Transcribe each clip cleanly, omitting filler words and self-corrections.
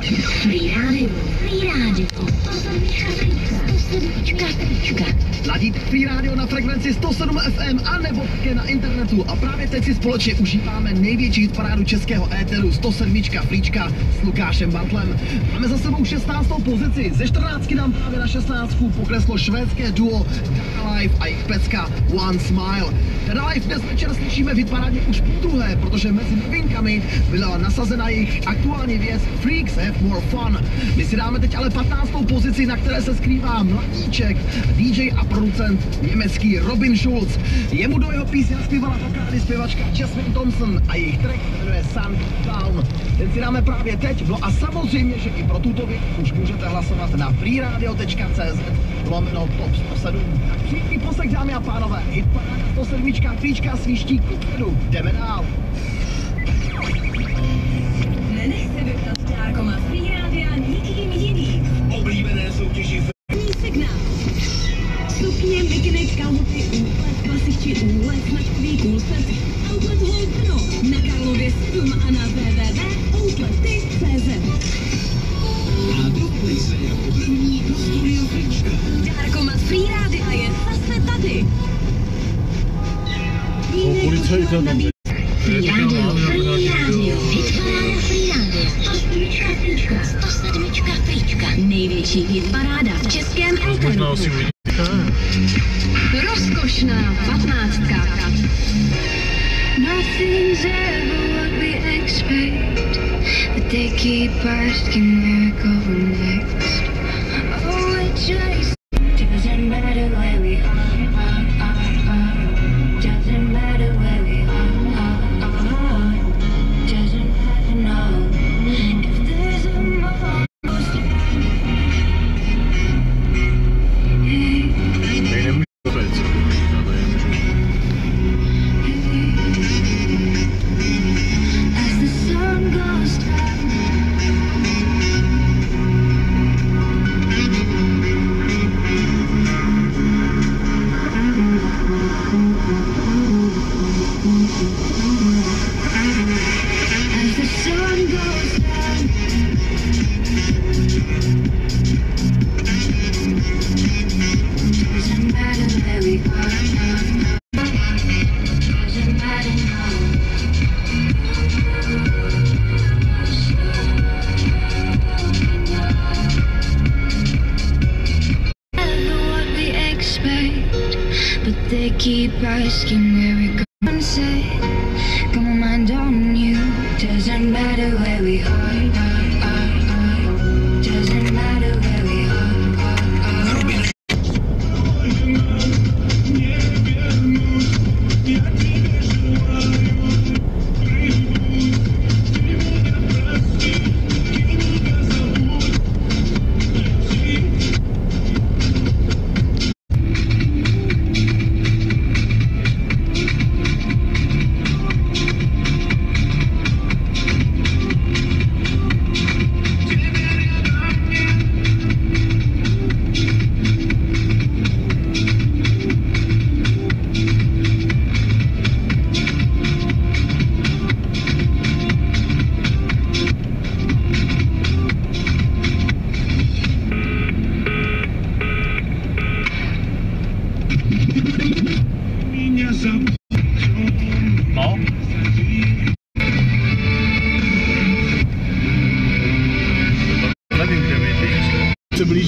Free Radio. Ladíte Free Radio na frekvenci 107 FM a nebo také na internetu. A právě teď si společně užíváme největší hitparádu českého éteru 107 Fríčka s Lukášem Bartlem. Máme za sebou 16. pozici. Ze 14 nám právě na 16 pokleslo švédské duo Dada Life a jejich pecka One Smile. Dada Life dnes večer slyšíme v hitparádě už podruhé, protože mezi novinkami byla nasazena jejich aktuální věc Freaks Have More Fun. My si dáme teď ale 15. pozici, na které se skrývá mladíček, DJ a producent německý Robin Schulz. Jemu do jeho písně zpívala vokální zpěvačka Jasmine Thompson a jejich track jmenuje Sun Down. Ten si dáme právě teď, no a samozřejmě, že i pro tuto věc už můžete hlasovat na freeradio.cz/top 107. Všichni poslech, dámy a pánové, hitparáda 107 Fríčka svíští kupředu. Jdeme dál. Nenech se vyptat dárkoma Free Rádia nikým jiným. Oblíbené soutěži Signál. Stupně, mikiny, kalhoty, úlet, klasičtí, úlet, značkový kulset. Outlet Hall Brno na Karlově 7 a na www.outlety.cz. A doplň se jako první do studia Fríčka. Dárkoma Free Rádia je zase tady. Policajta tam. Free Radio. Hitparáda Free Radio. 107 Fríčka. Největší hitparáda v českém éteru. Rozkošná 15. Nothing's ever what we expect, but they keep asking where we're going next. Oh, it just doesn't matter where we are. Doesn't matter where we are. Doesn't matter, no. If there's a more. Keep asking where we go and say, come on, mind on you. Doesn't matter where we are. Doesn't matter where we are.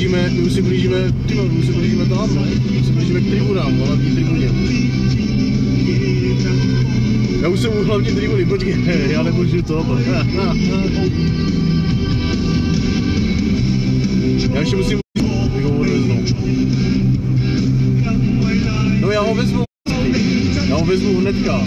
My už se blížíme tam, my se blížíme k tribunám, hlavní tribuně. Já už jsem u hlavní tribuny, počkej, já nemůžu to. Já ještě musím odveznout. No já ho vezmu hnedka.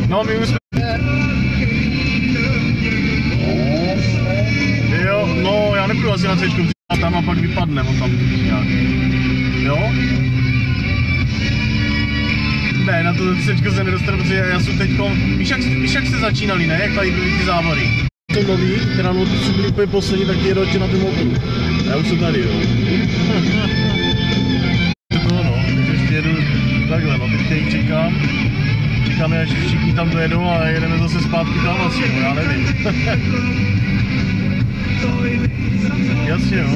No, my už jsme... Jo, no, já nepůjdu asi na cečku, tam a pak vypadne, on tam nějak. Jo? to sečko se nedostane, protože já jsem teďko, víš jak jste začínali, ne? Jak tady byly ty závody. To nový, teda no, to byli úplně poslední, tak ty jedoče na tom motu. Já už jsem tady, jo. To no, teď ještě jedu takhle, no teďka jich čekáme, až všichni tam dojedou a jedeme zase zpátky tam asi, no já nevím. Jasně, jo,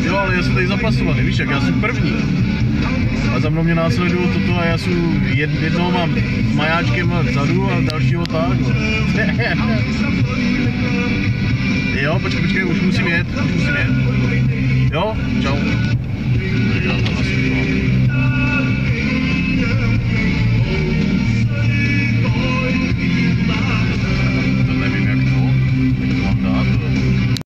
jo, ale já jsem tady zapasovaný, víš jak, já jsem první. A za mnou mě následují toto a já jsem jednoho mám s majáčkem vzadu a dalšího tak. Jo, počkej, už musím jet. Jo, čau.